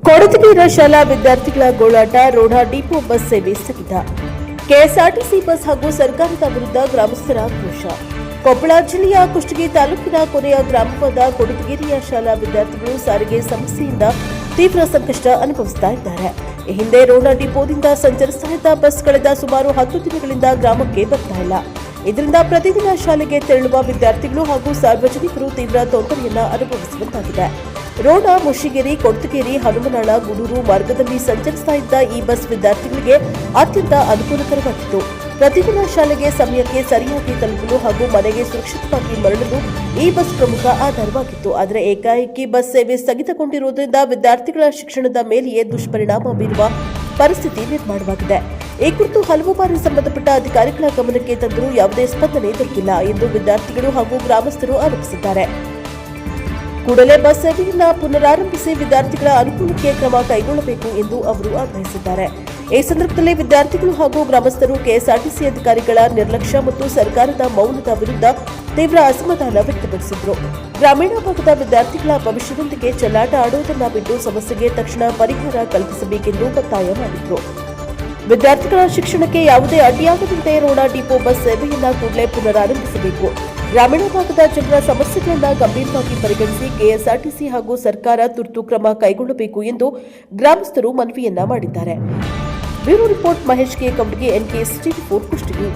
ಕೊಡದಗಿರ ಶಾಲಾ ವಿದ್ಯಾರ್ಥಿಗಳ ಗೋಳಾಟ, Ron depot bus ಸೇವೆ ಸ್ಥಗಿತ. ಕೆಎಸ್ಆರ್ಟಿಸಿ ಬಸ್ ಹಾಗೂ ಸರ್ಕಾರದ ವಿರುದ್ಧ ಗ್ರಾಮಸ್ಥರ ಆಕ್ರೋಶ. ಕೊಪ್ಪಳ ಜಿಲ್ಲೆಯ ಕುಷ್ಟಗಿ ತಾಲೂಕಿನ ಕೊನೆಯ ಗ್ರಾಮವಾದ ಕೊಡದಗಿರಿಯ ಶಾಲಾ ವಿದ್ಯಾರ್ಥಿಗಳು ಸಾರಿಗೆ ಸಮಸ್ಯೆಯಿಂದ ತೀವ್ರ ಸಂಕಷ್ಟ ಅನುಭವಿಸುತ್ತಿದ್ದಾರೆ. ಈ ಹಿಂದೆ ರೋಣ ಡಿಪೋದಿಂದ ಸಂಚರಿಸ್ತಾ ಇದ್ದ ಬಸ್ ಕಳೆದ ಸುಮಾರು 10 ದಿನಗಳಿಂದ ಗ್ರಾಮಕ್ಕೆ ಬರ್ತಾ ಇಲ್ಲ. ಇದರಿಂದ ಪ್ರತಿದಿನ ಶಾಲೆಗೆ ತೆರಳುವ ವಿದ್ಯಾರ್ಥಿಗಳು ಹಾಗೂ ಸಾರ್ವಜನಿಕರು ತೀವ್ರ ತೊಂದರೆಯನ್ನು ಅನುಭವಿಸುವಂತಾಗಿದೆ. ರೋಣ, ಮುಷಿಗೇರಿ, ಕೊಡದಗಿರಿ, ಹನುಮನಾಳ, ಗುಡೂರು ಮಾರ್ಗದಲ್ಲಿ ಸಂಚರಿಸ್ತಾ ಇದ್ದ ಈ ಬಸ್ ವಿದ್ಯಾರ್ಥಿಗಳಿಗೆ ಅತ್ಯಂತ ಅನುಕೂಲಕರವಾಗಿತ್ತು. ಪ್ರತಿದಿನ ಶಾಲೆಗೆ ಸಮಯಕ್ಕೆ ಸರಿಯಾಗಿ ತಲುಪಲು ಹಾಗೂ ಮನೆಗೆ ಸುರಕ್ಷಿತವಾಗಿ ಮರಳಲು ಈ ಬಸ್ ಪ್ರಮುಖ ಆಧಾರವಾಗಿತ್ತು. ಆದರೆ ಏಕಾಏಕಿ ಬಸ್ ಸೇವೆ ಸ್ಥಗಿತಗೊಂಡಿರುವುದರಿಂದ ವಿದ್ಯಾರ್ಥಿಗಳ ಶಿಕ್ಷಣದ ಮೇಲೆಯೇ ದುಷ್ಪರಿಣಾಮ ಬೀರುವ ಪರಿಸ್ಥಿತಿ ನಿರ್ಮಾಣವಾಗಿದೆ. ಈ ಕುರಿತು ಹಲವು ಬಾರಿ ಸಂಬಂಧಪಟ್ಟ ಅಧಿಕಾರಿಗಳ ಗಮನಕ್ಕೆ ತಂದರೂ ಯಾವುದೇ ಸ್ಪಂದನೆ ದೊರಕಿಲ್ಲ ಎಂದು ವಿದ್ಯಾರ್ಥಿಗಳು ಹಾಗೂ ಗ್ರಾಮಸ್ಥರು ಆರೋಪಿಸಿದ್ದಾರೆ. ಕೂಡಲೇ ಬಸ್ ಸೇವೆಯನ್ನು ಪುನರಾರಂಭಿಸಿ ವಿದ್ಯಾರ್ಥಿಗಳ ಅನುಕೂಲಕ್ಕೆ ಕ್ರಮ ಕೈಗೊಳ್ಳಬೇಕು ಎಂದು ಅವರು ಆಗ್ರಹಿಸಿದ್ದಾರೆ. ಈ ಸಂದರ್ಭದಲ್ಲಿ ವಿದ್ಯಾರ್ಥಿಗಳು ಹಾಗೂ ಗ್ರಾಮಸ್ಥರು ಕೆಎಸ್ಆರ್ಟಿಸಿ ಅಧಿಕಾರಿಗಳ ನಿರ್ಲಕ್ಷ್ಯ ಮತ್ತು ಸರ್ಕಾರದ ಮೌನದ ವಿರುದ್ಧ ತೀವ್ರ ಅಸಮಾಧಾನ ವ್ಯಕ್ತಪಡಿಸಿದರು. ಗ್ರಾಮೀಣ ಭಾಗದ ವಿದ್ಯಾರ್ಥಿಗಳ ಭವಿಷ್ಯದೊಂದಿಗೆ ಚೆಲ್ಲಾಟ ಆಡುವುದನ್ನು ಬಿಟ್ಟು ಸಮಸ್ಯೆಗೆ ತಕ್ಷಣ ಪರಿಹಾರ ಕಲ್ಪಿಸಬೇಕೆಂದು ಒತ್ತಾಯ ಮಾಡಿದರು. ವಿದ್ಯಾರ್ಥಿಗಳ ಶಿಕ್ಷಣಕ್ಕೆ ಯಾವುದೇ ಅಡ್ಡಿಯಾಗದಂತೆ ರೋಣ ಡಿಪೋ ಬಸ್ ಸೇವೆಯನ್ನು ಕೂಡಲೇ ಪುನರಾರಂಭಿಸಬೇಕು. ಗ್ರಾಮೀಣ ಭಾಗದ ಜನರ ಸಮಸ್ಯೆಗಳನ್ನು ಗಂಭೀರವಾಗಿ ಪರಿಗಣಿಸಿ ಕೆಎಸ್ಆರ್ಟಿಸಿ ಹಾಗೂ ಸರ್ಕಾರ ತುರ್ತು ಕ್ರಮ ಕೈಗೊಳ್ಳಬೇಕು ಎಂದು ಗ್ರಾಮಸ್ಥರು ಮನವಿಯನ್ನ ಮಾಡಿದ್ದಾರೆ. Bureau report, Mahesh K. Kavadagi, NK City Report, Kushtagi.